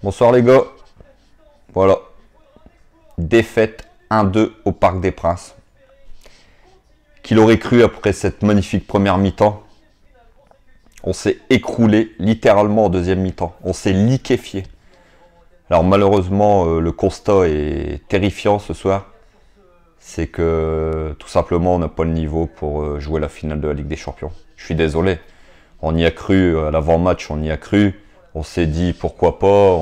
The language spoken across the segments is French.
Bonsoir les gars. Voilà. Défaite 1-2 au Parc des Princes. Qui l'aurait cru après cette magnifique première mi-temps? On s'est écroulé littéralement en deuxième mi-temps. On s'est liquéfié. Alors malheureusement, le constat est terrifiant ce soir. C'est que tout simplement on n'a pas le niveau pour jouer la finale de la Ligue des Champions. Je suis désolé. On y a cru à l'avant-match, on y a cru. On s'est dit pourquoi pas.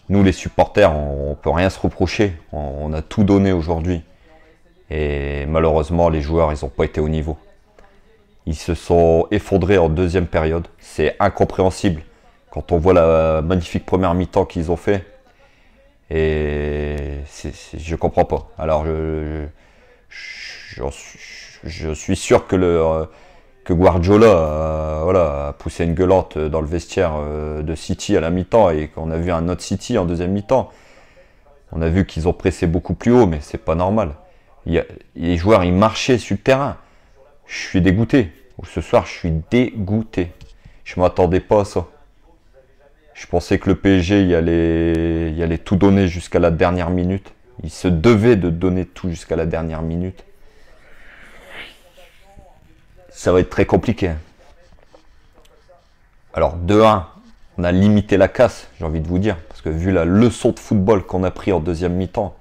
Nous les supporters, on peut rien se reprocher. On a tout donné aujourd'hui. Et malheureusement, les joueurs, ils n'ont pas été au niveau. Ils se sont effondrés en deuxième période. C'est incompréhensible quand on voit la magnifique première mi-temps qu'ils ont fait. Et je comprends pas. Alors, je suis sûr que Guardiola a poussé une gueulante dans le vestiaire de City à la mi-temps et qu'on a vu un autre City en deuxième mi-temps. On a vu qu'ils ont pressé beaucoup plus haut, mais c'est pas normal. Les joueurs, ils marchaient sur le terrain. Je suis dégoûté. Ce soir, je suis dégoûté. Je m'attendais pas à ça. Je pensais que le PSG y allait tout donner jusqu'à la dernière minute. Il se devait de donner tout jusqu'à la dernière minute. Ça va être très compliqué. Alors, 2-1, on a limité la casse, j'ai envie de vous dire. Parce que vu la leçon de football qu'on a pris en deuxième mi-temps,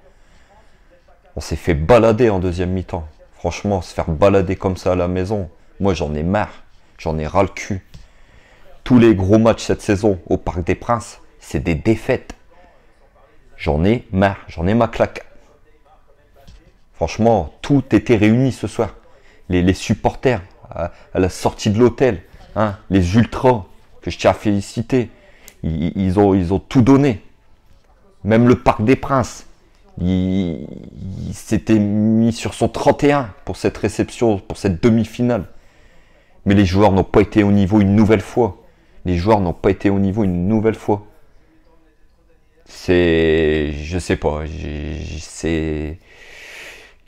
on s'est fait balader en deuxième mi-temps. Franchement, se faire balader comme ça à la maison, moi j'en ai marre. J'en ai ras le cul. Tous les gros matchs cette saison au Parc des Princes, c'est des défaites. J'en ai marre, j'en ai ma claque. Franchement, tout était réuni ce soir. Les supporters à la sortie de l'hôtel, hein, les ultras, que je tiens à féliciter, ils ont tout donné. Même le Parc des Princes, il s'était mis sur son 31 pour cette réception, pour cette demi-finale. Mais les joueurs n'ont pas été au niveau une nouvelle fois. Les joueurs n'ont pas été au niveau une nouvelle fois. Je sais pas. Il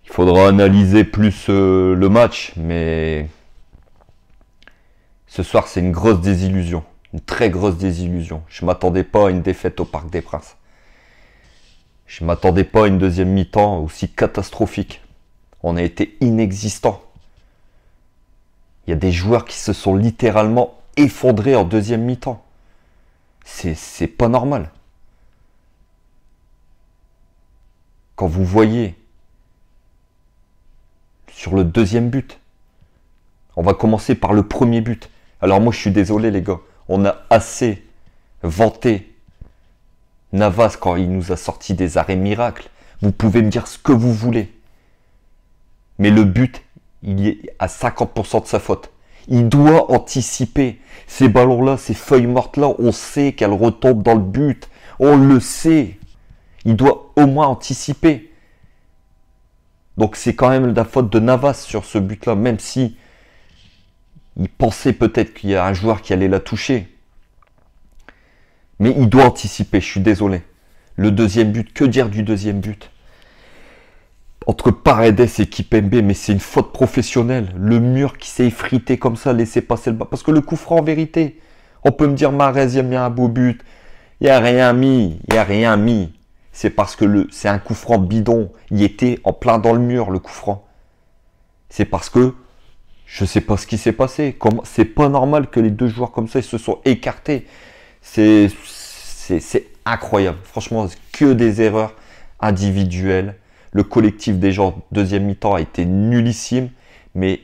faudra analyser plus le match, mais ce soir c'est une grosse désillusion, une très grosse désillusion. Je m'attendais pas à une défaite au Parc des Princes. Je m'attendais pas à une deuxième mi-temps aussi catastrophique. On a été inexistants. Il y a des joueurs qui se sont littéralement effondrés en deuxième mi-temps. C'est pas normal. Quand vous voyez sur le deuxième but, on va commencer par le premier but. Alors moi je suis désolé les gars, on a assez vanté Navas quand il nous a sorti des arrêts miracles. Vous pouvez me dire ce que vous voulez. Mais le but, il est à 50% de sa faute. Il doit anticiper. Ces ballons-là, ces feuilles mortes-là, on sait qu'elles retombent dans le but. On le sait. Il doit au moins anticiper. Donc c'est quand même la faute de Navas sur ce but-là, même si il pensait peut-être qu'il y a un joueur qui allait la toucher. Mais il doit anticiper, je suis désolé. Le deuxième but, que dire du deuxième but? Entre Paredes et Kimpembe, mais c'est une faute professionnelle. Le mur qui s'est effrité comme ça, laissé passer le bas. Parce que le coup franc, en vérité, on peut me dire, Mahrez, il a mis un beau but. Il n'y a rien mis, il n'y a rien mis. C'est parce que c'est un coup franc bidon. Il était en plein dans le mur, le coup franc. C'est parce que je ne sais pas ce qui s'est passé. C'est pas normal que les deux joueurs comme ça, ils se sont écartés. C'est incroyable. Franchement, que des erreurs individuelles. Le collectif des gens deuxième mi-temps a été nullissime, mais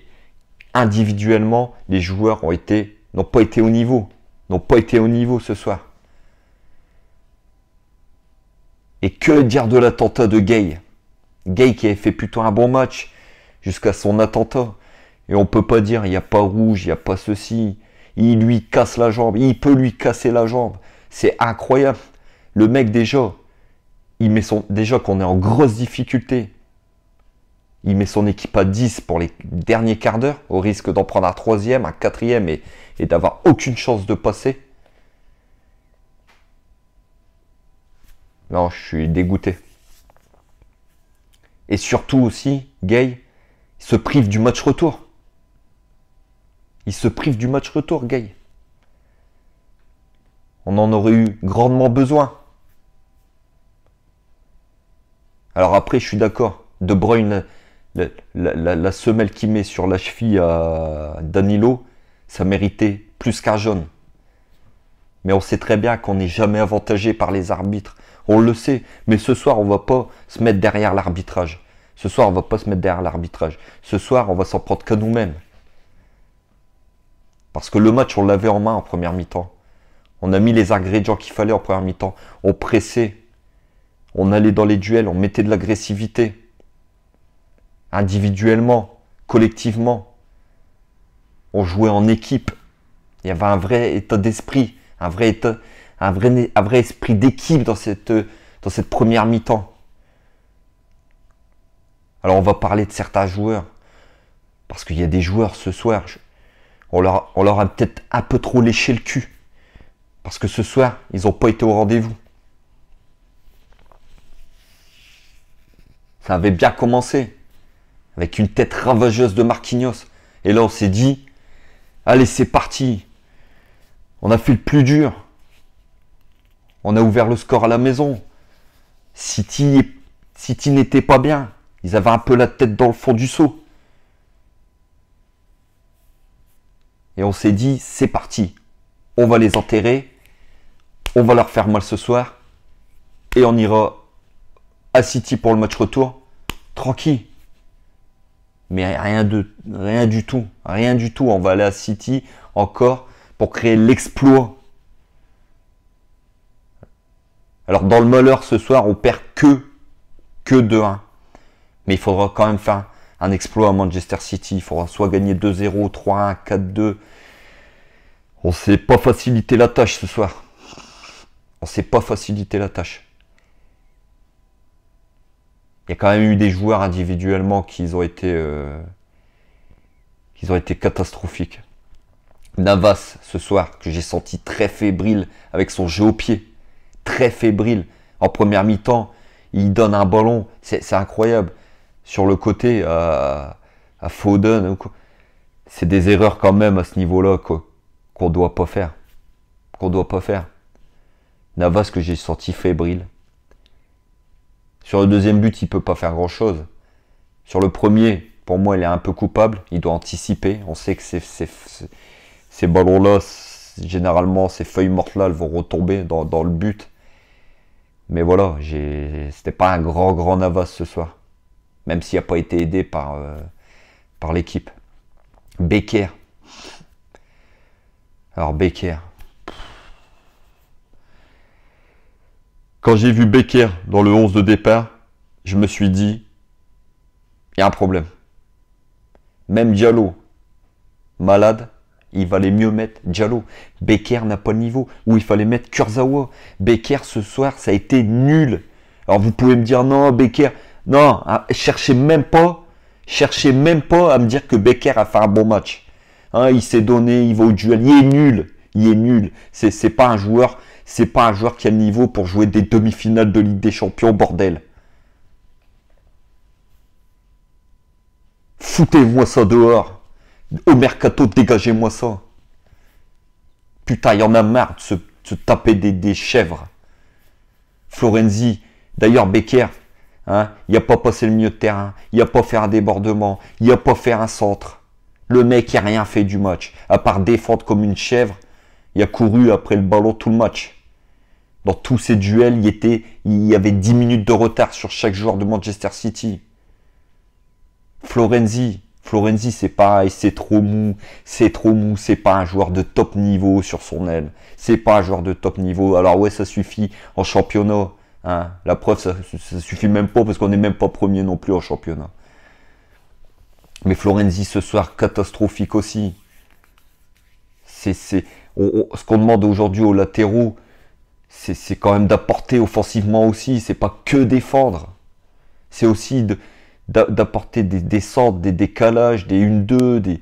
individuellement, les joueurs n'ont pas été au niveau. N'ont pas été au niveau ce soir. Et que dire de l'attentat de Gueye? Gueye qui avait fait plutôt un bon match jusqu'à son attentat. Et on ne peut pas dire il n'y a pas rouge, il n'y a pas ceci. Il lui casse la jambe, il peut lui casser la jambe. C'est incroyable. Le mec déjà, déjà qu'on est en grosse difficulté. Il met son équipe à 10 pour les derniers quarts d'heure, au risque d'en prendre un troisième, un quatrième et d'avoir aucune chance de passer. Non, je suis dégoûté. Et surtout aussi, Gueye se prive du match retour. Il se prive du match retour, Gueye. On en aurait eu grandement besoin. Alors après, je suis d'accord. De Bruyne, la semelle qu'il met sur la cheville à Danilo, ça méritait plus qu'un jaune. Mais on sait très bien qu'on n'est jamais avantagé par les arbitres. On le sait. Mais ce soir, on ne va pas se mettre derrière l'arbitrage. Ce soir, on ne va pas se mettre derrière l'arbitrage. Ce soir, on va s'en prendre qu'à nous-mêmes. Parce que le match, on l'avait en main en première mi-temps. On a mis les ingrédients qu'il fallait en première mi-temps. On pressait. On allait dans les duels. On mettait de l'agressivité. Individuellement, collectivement. On jouait en équipe. Il y avait un vrai état d'esprit. Un vrai esprit d'équipe dans cette première mi-temps. Alors on va parler de certains joueurs. Parce qu'il y a des joueurs ce soir, on leur a peut-être un peu trop léché le cul. Parce que ce soir, ils n'ont pas été au rendez-vous. Ça avait bien commencé. Avec une tête ravageuse de Marquinhos. Et là on s'est dit, allez c'est parti. On a fait le plus dur. On a ouvert le score à la maison. City n'était pas bien. Ils avaient un peu la tête dans le fond du seau. Et on s'est dit, c'est parti. On va les enterrer. On va leur faire mal ce soir. Et on ira à City pour le match retour. Tranquille. Mais rien du tout. Rien du tout. On va aller à City encore pour créer l'exploit. Alors dans le malheur ce soir, on perd que 2-1. Mais il faudra quand même faire un exploit à Manchester City. Il faudra soit gagner 2-0, 3-1, 4-2. On ne s'est pas facilité la tâche ce soir. On ne s'est pas facilité la tâche. Il y a quand même eu des joueurs individuellement qui ont été catastrophiques. Navas ce soir, que j'ai senti très fébrile avec son jeu au pied. Très fébrile. En première mi-temps, il donne un ballon. C'est incroyable. Sur le côté, à Foden. C'est des erreurs quand même à ce niveau-là qu'on ne doit pas faire. Navas que j'ai senti fébrile. Sur le deuxième but, il ne peut pas faire grand-chose. Sur le premier, pour moi, il est un peu coupable. Il doit anticiper. On sait que ces ballons-là, généralement, ces feuilles mortes-là, elles vont retomber dans le but. Mais voilà, c'était pas un grand Navas ce soir. Même s'il n'a pas été aidé par l'équipe. Becker. Alors Becker. Quand j'ai vu Becker dans le 11 de départ, je me suis dit, il y a un problème. Même Diallo, malade, il valait mieux mettre Diallo. Becker n'a pas le niveau. Ou il fallait mettre Kurzawa. Becker ce soir, ça a été nul. Alors vous pouvez me dire, non, Becker, non, cherchez même pas à me dire que Becker a fait un bon match. Hein, il s'est donné, il va au duel, il est nul. C'est pas un joueur qui a le niveau pour jouer des demi-finales de Ligue des Champions, bordel. Foutez-moi ça dehors. Au mercato, dégagez-moi ça. Putain, il y en a marre de se taper des chèvres. Florenzi, d'ailleurs Becker, hein, il n'a pas passé le milieu de terrain, il n'a pas fait un débordement, il n'a pas fait un centre. Le mec n'a rien fait du match, à part défendre comme une chèvre, il a couru après le ballon tout le match. Dans tous ces duels, il y avait 10 minutes de retard sur chaque joueur de Manchester City. Florenzi, c'est pareil, c'est trop mou, c'est pas un joueur de top niveau sur son aile. C'est pas un joueur de top niveau. Alors ouais, ça suffit en championnat. Hein. La preuve, ça suffit même pas parce qu'on n'est même pas premier non plus en championnat. Mais Florenzi ce soir, catastrophique aussi. Ce qu'on demande aujourd'hui aux latéraux, c'est quand même d'apporter offensivement aussi. C'est pas que défendre. C'est aussi d'apporter des centres, des décalages, des 1-2.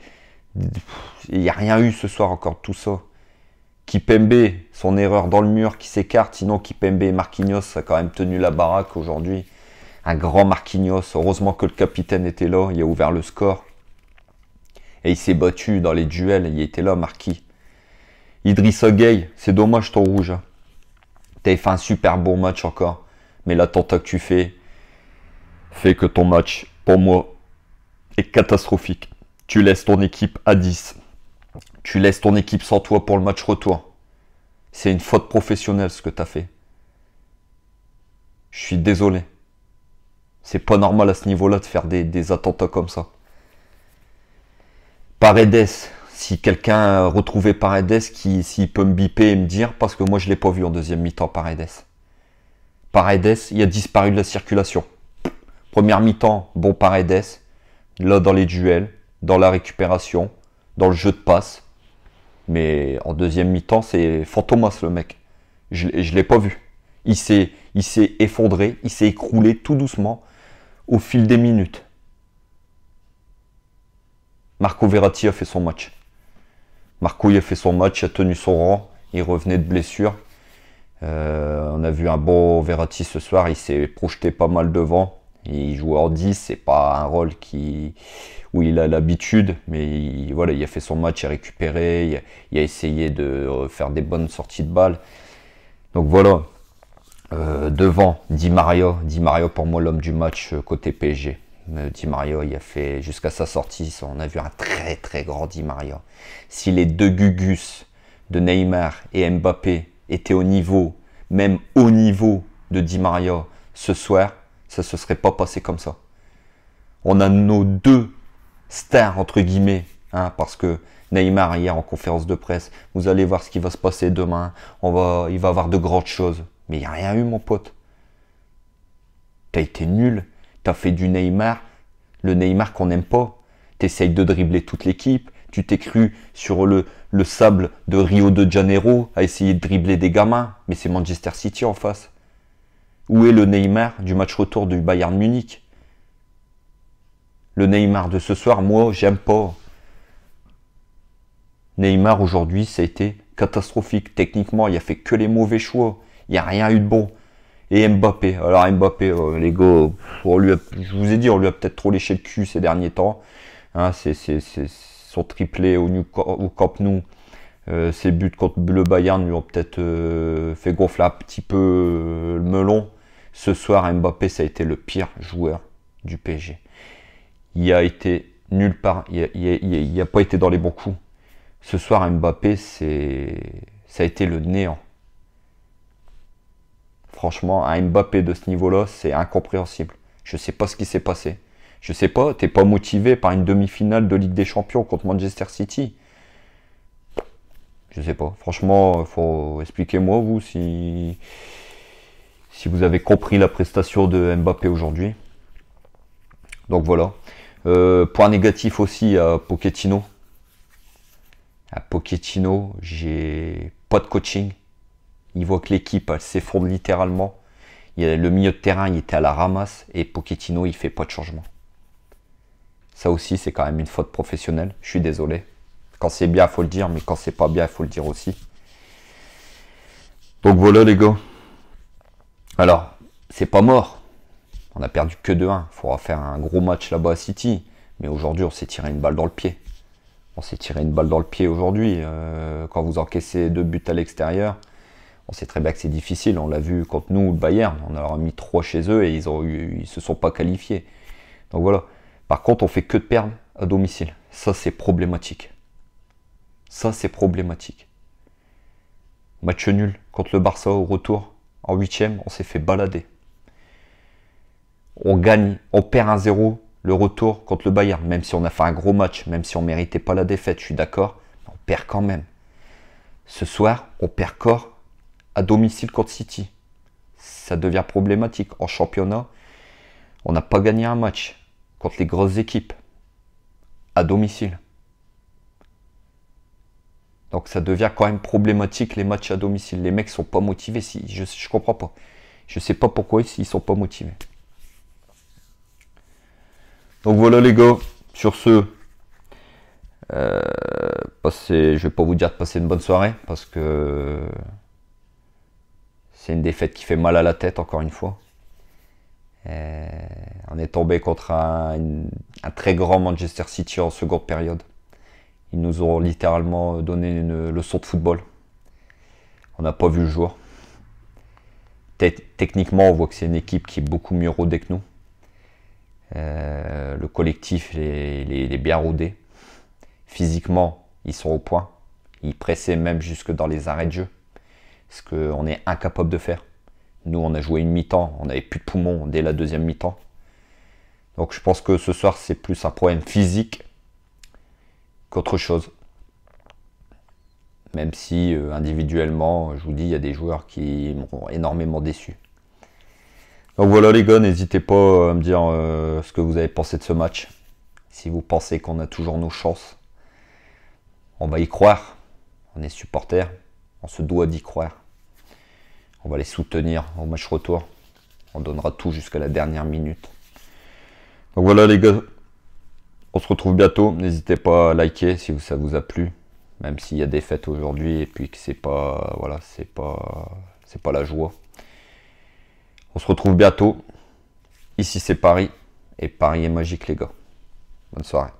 Il n'y a rien eu ce soir encore de tout ça. Kipembe, son erreur dans le mur qui s'écarte. Sinon, Kipembe et Marquinhos a quand même tenu la baraque aujourd'hui. Un grand Marquinhos. Heureusement que le capitaine était là. Il a ouvert le score. Et il s'est battu dans les duels. Il était là, Marquis. Idrissa Gueye, c'est dommage ton rouge. Hein. T'avais fait un super bon match encore. Mais l'attentat que tu fais fait que ton match, pour moi, est catastrophique. Tu laisses ton équipe à 10. Tu laisses ton équipe sans toi pour le match retour. C'est une faute professionnelle ce que tu as fait. Je suis désolé. C'est pas normal à ce niveau-là de faire des attentats comme ça. Paredes, si quelqu'un a retrouvé Paredes, s'il peut me biper et me dire, parce que moi je l'ai pas vu en deuxième mi-temps, Paredes. Paredes, il a disparu de la circulation. Première mi-temps, bon Paredes. Là, dans les duels, dans la récupération, dans le jeu de passe. Mais en deuxième mi-temps, c'est Fantomas le mec. Je ne l'ai pas vu. Il s'est effondré, il s'est écroulé tout doucement au fil des minutes. Marco Verratti a fait son match. Marco il a fait son match, il a tenu son rang, il revenait de blessure. On a vu un bon Verratti ce soir, il s'est projeté pas mal devant. Il joue en 10, c'est pas un rôle où il a l'habitude, mais voilà, il a fait son match, il a récupéré, il a essayé de faire des bonnes sorties de balles. Donc voilà, devant, Di Maria pour moi l'homme du match côté PSG. Di Maria, il a fait, jusqu'à sa sortie, on a vu un très très grand Di Maria. Si les deux Gugus de Neymar et Mbappé étaient au niveau, même au niveau de Di Maria ce soir, ça se serait pas passé comme ça. On a nos deux stars, entre guillemets, hein, parce que Neymar, hier en conférence de presse, vous allez voir ce qui va se passer demain, il va y avoir de grandes choses. Mais il n'y a rien eu, mon pote. T'as été nul, t'as fait du Neymar, le Neymar qu'on n'aime pas. T'essayes de dribbler toute l'équipe, tu t'es cru sur le sable de Rio de Janeiro à essayer de dribbler des gamins, mais c'est Manchester City en face. Où est le Neymar du match retour du Bayern Munich? Le Neymar de ce soir, moi, j'aime pas. Neymar, aujourd'hui, ça a été catastrophique. Techniquement, il a fait que les mauvais choix. Il n'y a rien eu de bon. Et Mbappé. Alors Mbappé, les gars, je vous ai dit, on lui a peut-être trop léché le cul ces derniers temps. Hein, c'est son triplé au Camp Nou. Ses buts contre le Bayern lui ont peut-être fait gonfler un petit peu le melon. Ce soir, Mbappé, ça a été le pire joueur du PSG. Il a été nulle part. Il n'a pas été dans les bons coups. Ce soir, Mbappé, ça a été le néant. Franchement, un Mbappé de ce niveau-là, c'est incompréhensible. Je ne sais pas ce qui s'est passé. Je sais pas, t'es pas motivé par une demi-finale de Ligue des Champions contre Manchester City. Je sais pas. Franchement, faut expliquer-moi, vous, si vous avez compris la prestation de Mbappé aujourd'hui. Donc voilà. Point négatif aussi à Pochettino. À Pochettino, j'ai pas de coaching. Il voit que l'équipe s'effondre littéralement. Le milieu de terrain, il était à la ramasse. Et Pochettino, il fait pas de changement. Ça aussi, c'est quand même une faute professionnelle. Je suis désolé. Quand c'est bien, il faut le dire. Mais quand c'est pas bien, il faut le dire aussi. Donc voilà, les gars. Alors, c'est pas mort. On a perdu que 2-1. Il faudra faire un gros match là-bas à City. Mais aujourd'hui, on s'est tiré une balle dans le pied. On s'est tiré une balle dans le pied aujourd'hui. Quand vous encaissez 2 buts à l'extérieur, on sait très bien que c'est difficile. On l'a vu contre nous, le Bayern. On leur a mis 3 chez eux et ils se sont pas qualifiés. Donc voilà. Par contre, on fait que de perdre à domicile. Ça, c'est problématique. Ça, c'est problématique. Match nul contre le Barça au retour. En 8e, on s'est fait balader. On gagne, on perd 1-0 le retour contre le Bayern. Même si on a fait un gros match, même si on ne méritait pas la défaite, je suis d'accord. On perd quand même. Ce soir, on perd corps à domicile contre City. Ça devient problématique. En championnat, on n'a pas gagné un match contre les grosses équipes à domicile. Donc ça devient quand même problématique les matchs à domicile. Les mecs sont pas motivés. Je comprends pas. Je sais pas pourquoi ils sont pas motivés. Donc voilà les gars. Sur ce, je vais pas vous dire de passer une bonne soirée parce que c'est une défaite qui fait mal à la tête encore une fois. On est tombé contre un très grand Manchester City en seconde période. Ils nous ont littéralement donné une leçon de football. On n'a pas vu le jour. Techniquement, on voit que c'est une équipe qui est beaucoup mieux rodée que nous. Le collectif est bien rodé. Physiquement, ils sont au point. Ils pressaient même jusque dans les arrêts de jeu. Ce qu'on est incapable de faire. Nous, on a joué une mi-temps. On n'avait plus de poumons dès la deuxième mi-temps. Donc je pense que ce soir, c'est plus un problème physique qu'autre chose. Même si individuellement, je vous dis, il y a des joueurs qui m'ont énormément déçu. Donc voilà les gars, n'hésitez pas à me dire ce que vous avez pensé de ce match. Si vous pensez qu'on a toujours nos chances, on va y croire. On est supporters, on se doit d'y croire. On va les soutenir au match retour. On donnera tout jusqu'à la dernière minute. Donc voilà les gars, on se retrouve bientôt. N'hésitez pas à liker si ça vous a plu. Même s'il y a des fêtes aujourd'hui et puis que c'est pas, voilà, c'est pas la joie. On se retrouve bientôt. Ici c'est Paris et Paris est magique les gars. Bonne soirée.